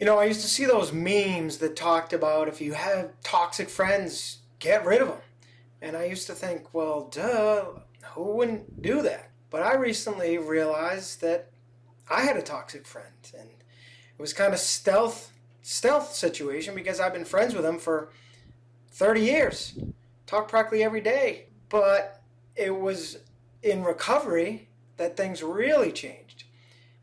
I used to see those memes that talked about if you have toxic friends, get rid of them. And I used to think, well, duh, who wouldn't do that? But I recently realized that I had a toxic friend, and it was kind of stealth situation because I've been friends with him for 30 years. Talk practically every day. But it was in recovery that things really changed.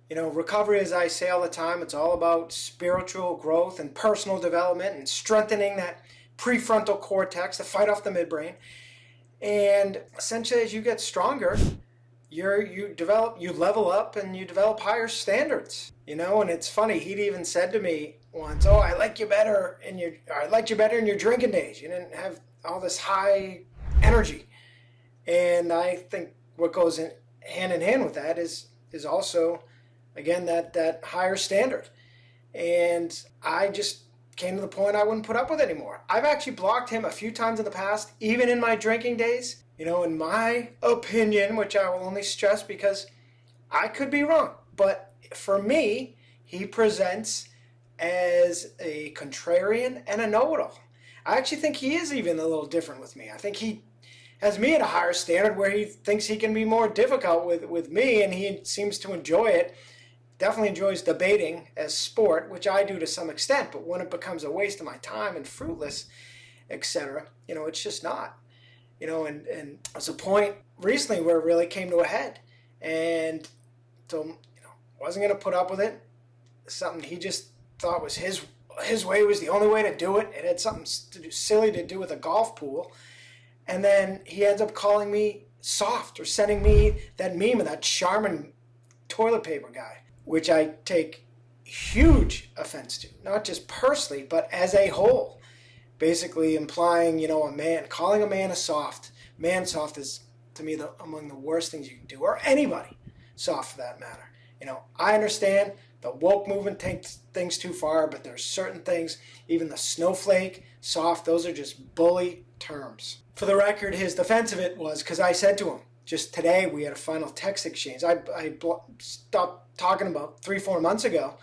Recovery, as I say all the time, it's all about spiritual growth and personal development and strengthening that prefrontal cortex to fight off the midbrain. And essentially, as you get stronger, you level up and you develop higher standards. And it's funny, he'd even said to me once, "Oh, I liked you better in your drinking days. You didn't have all this high energy." And I think what goes hand in hand with that is also, again, that higher standard. And I just came to the point I wouldn't put up with it anymore. I've actually blocked him a few times in the past, even in my drinking days. In my opinion, which I will only stress because I could be wrong, but for me, he presents as a contrarian and a know-it-all. I actually think he is even a little different with me. I think he has me at a higher standard where he thinks he can be more difficult with me, and he seems to enjoy it. Definitely enjoys debating as sport, which I do to some extent, but when it becomes a waste of my time and fruitless, etc., it's just not. And there's a point recently where it really came to a head, and so wasn't going to put up with it. Something he just thought was his way was the only way to do it. It had something silly to do with a golf pool, and then he ends up calling me soft or sending me that meme of that Charmin toilet paper guy, which I take huge offense to, not just personally, but as a whole. Basically implying, calling a man a soft. Man soft is, to me, among the worst things you can do, or anybody soft for that matter. I understand the woke movement takes things too far, but there's certain things, even the snowflake, soft, those are just bully terms. For the record, his defense of it was because I said to him, just today we had a final text exchange. I stopped talking about 3-4 months ago,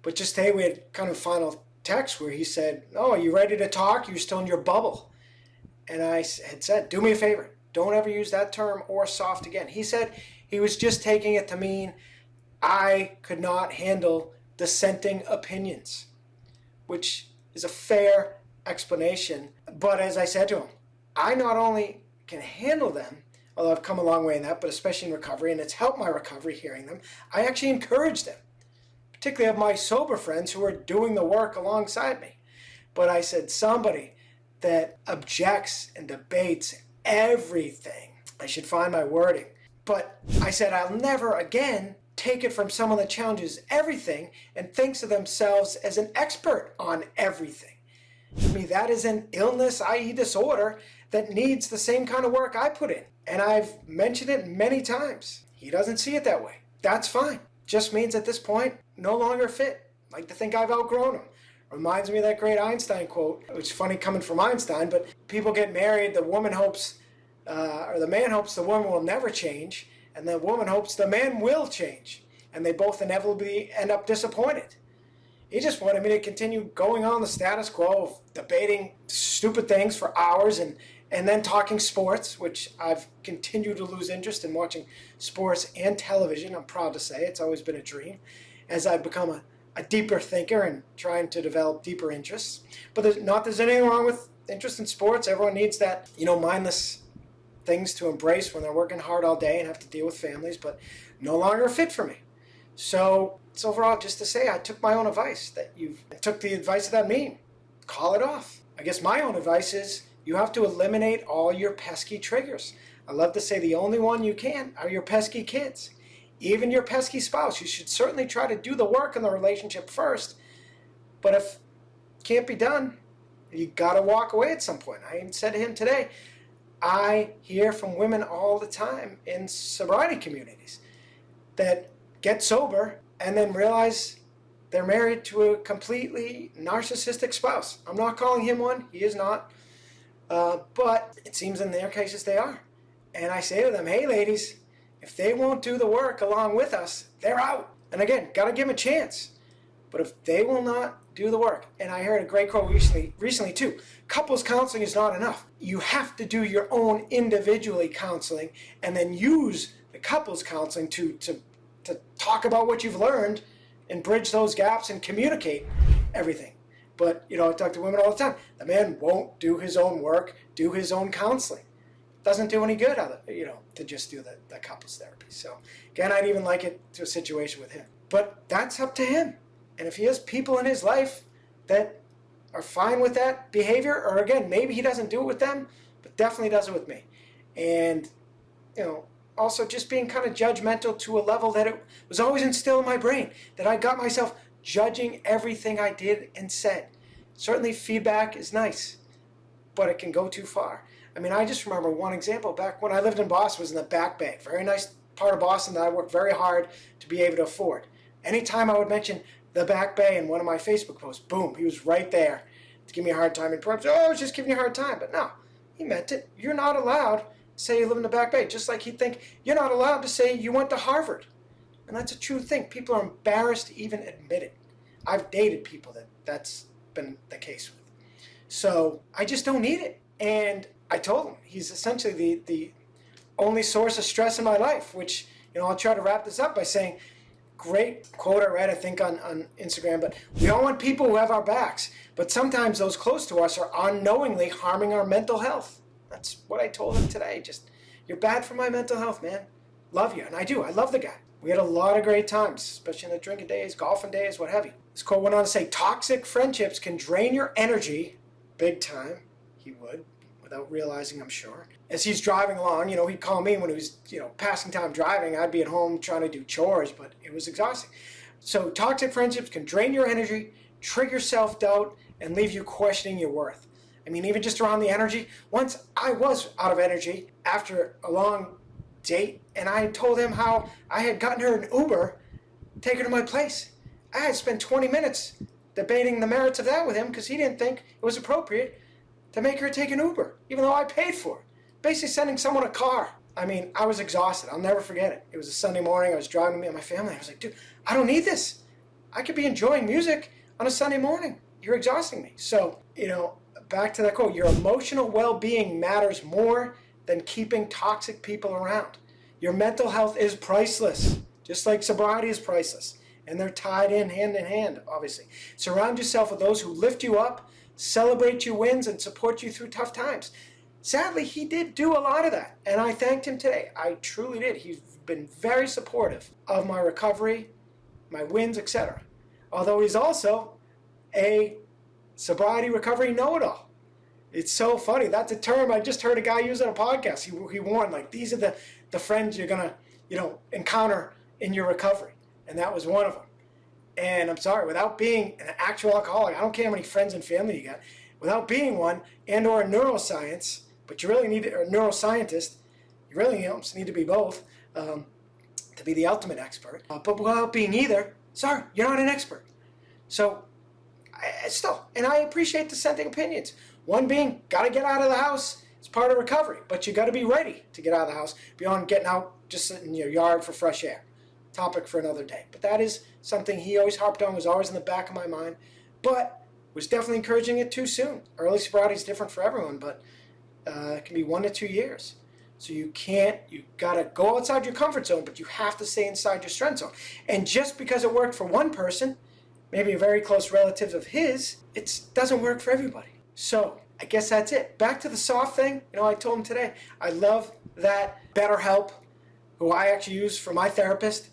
but just today we had kind of final text where he said, "Oh, are you ready to talk? You're still in your bubble." And I had said, "Do me a favor, don't ever use that term or soft again." He said he was just taking it to mean I could not handle dissenting opinions, which is a fair explanation. But as I said to him, I not only can handle them, although I've come a long way in that, but especially in recovery, and it's helped my recovery hearing them, I actually encourage them, particularly of my sober friends who are doing the work alongside me. But I said, somebody that objects and debates everything, I should find my wording. But I said, I'll never again take it from someone that challenges everything and thinks of themselves as an expert on everything. To me, that is an illness, i.e. disorder, that needs the same kind of work I put in. And I've mentioned it many times. He doesn't see it that way. That's fine. Just means at this point, no longer fit. Like to think I've outgrown him. Reminds me of that great Einstein quote, which is funny coming from Einstein, but people get married, the woman hopes, or the man hopes the woman will never change, and the woman hopes the man will change. And they both inevitably end up disappointed. He just wanted me to continue going on the status quo of debating stupid things for hours and then talking sports, which I've continued to lose interest in watching sports and television. I'm proud to say it's always been a dream as I've become a deeper thinker and trying to develop deeper interests. But there's anything wrong with interest in sports. Everyone needs that, mindless things to embrace when they're working hard all day and have to deal with families, but no longer fit for me. So it's overall just to say I took my own advice, that you took the advice of that meme. Call it off. I guess my own advice is you have to eliminate all your pesky triggers. I love to say the only one you can are your pesky kids. Even your pesky spouse. You should certainly try to do the work in the relationship first. But if it can't be done, you got to walk away at some point. I even said to him today, I hear from women all the time in sobriety communities that get sober and then realize they're married to a completely narcissistic spouse. I'm not calling him one. He is not. But it seems in their cases they are. And I say to them, hey, ladies, if they won't do the work along with us, they're out. And again, got to give them a chance. But if they will not do the work, and I heard a great quote recently too, couples counseling is not enough. You have to do your own individually counseling and then use the couples counseling to talk about what you've learned and bridge those gaps and communicate everything. But, I talk to women all the time. The man won't do his own work, do his own counseling. Doesn't do any good, to just do the couples therapy. So, again, I'd even like it to a situation with him. But that's up to him. And if he has people in his life that are fine with that behavior, or again, maybe he doesn't do it with them, but definitely does it with me. And, also just being kind of judgmental to a level that it was always instilled in my brain, that I got myself judging everything I did and said. Certainly feedback is nice, but it can go too far. I mean, I just remember one example back when I lived in Boston, was in the Back Bay, very nice part of Boston that I worked very hard to be able to afford. Anytime I would mention the Back Bay in one of my Facebook posts, boom, he was right there to give me a hard time. And perhaps, I was just giving you a hard time. But no, he meant it. You're not allowed to say you live in the Back Bay, just like he'd think you're not allowed to say you went to Harvard. And that's a true thing. People are embarrassed to even admit it. I've dated people that's been the case with. So I just don't need it. And I told him he's essentially the only source of stress in my life, which, I'll try to wrap this up by saying, great quote I read, I think, on Instagram, but we all want people who have our backs, but sometimes those close to us are unknowingly harming our mental health. That's what I told him today. Just, you're bad for my mental health, man. Love you. And I do. I love the guy. We had a lot of great times, especially in the drinking days, golfing days, what have you. This quote went on to say, toxic friendships can drain your energy big time. He would, without realizing, I'm sure. As he's driving along, he'd call me when he was, passing time driving. I'd be at home trying to do chores, but it was exhausting. So toxic friendships can drain your energy, trigger self-doubt, and leave you questioning your worth. I mean, even just around the energy. Once I was out of energy after a long date, and I told him how I had gotten her an Uber, take her to my place. I had spent 20 minutes debating the merits of that with him because he didn't think it was appropriate to make her take an Uber, even though I paid for it. Basically sending someone a car. I mean, I was exhausted. I'll never forget it. It was a Sunday morning. I was driving me and my family. I was like, dude, I don't need this. I could be enjoying music on a Sunday morning. You're exhausting me. So, back to that quote, your emotional well-being matters more than keeping toxic people around. Your mental health is priceless, just like sobriety is priceless. And they're tied in hand, obviously. Surround yourself with those who lift you up, celebrate your wins, and support you through tough times. Sadly, he did do a lot of that, and I thanked him today. I truly did. He's been very supportive of my recovery, my wins, etc. Although he's also a sobriety recovery know-it-all. It's so funny. That's a term I just heard a guy use on a podcast. He warned, like, these are the friends you're going to, encounter in your recovery. And that was one of them. And I'm sorry, without being an actual alcoholic, I don't care how many friends and family you got, without being one and or a neuroscience, but you really need a neuroscientist, you really need to be both to be the ultimate expert. But without being either, sorry, you're not an expert. So, and I appreciate dissenting opinions. One being, got to get out of the house. It's part of recovery, but you got to be ready to get out of the house beyond getting out, just sitting in your yard for fresh air. Topic for another day. But that is something he always harped on, was always in the back of my mind, but was definitely encouraging it too soon. Early sobriety is different for everyone, but it can be 1 to 2 years. So you got to go outside your comfort zone, but you have to stay inside your strength zone. And just because it worked for one person, maybe a very close relative of his, it doesn't work for everybody. So I guess that's it. Back to the soft thing. I told him today, I love that BetterHelp, who I actually use for my therapist,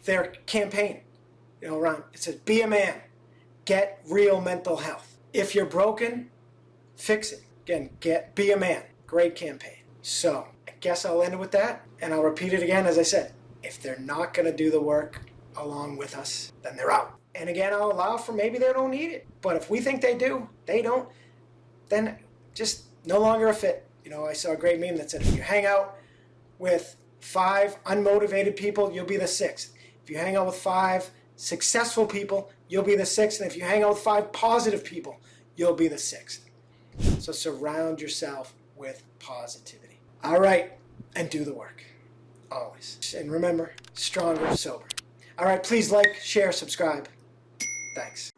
their campaign, around, it says, be a man, get real mental health. If you're broken, fix it. Again, be a man. Great campaign. So I guess I'll end it with that, and I'll repeat it again. As I said, if they're not going to do the work along with us, then they're out. And again, I'll allow for maybe they don't need it. But if we think they do, they don't, then just no longer a fit. I saw a great meme that said, if you hang out with 5 unmotivated people, you'll be the 6th. If you hang out with 5 successful people, you'll be the 6th. And if you hang out with 5 positive people, you'll be the 6th. So surround yourself with positivity. All right, and do the work. Always. And remember, stronger, sober. All right, please like, share, subscribe. Thanks.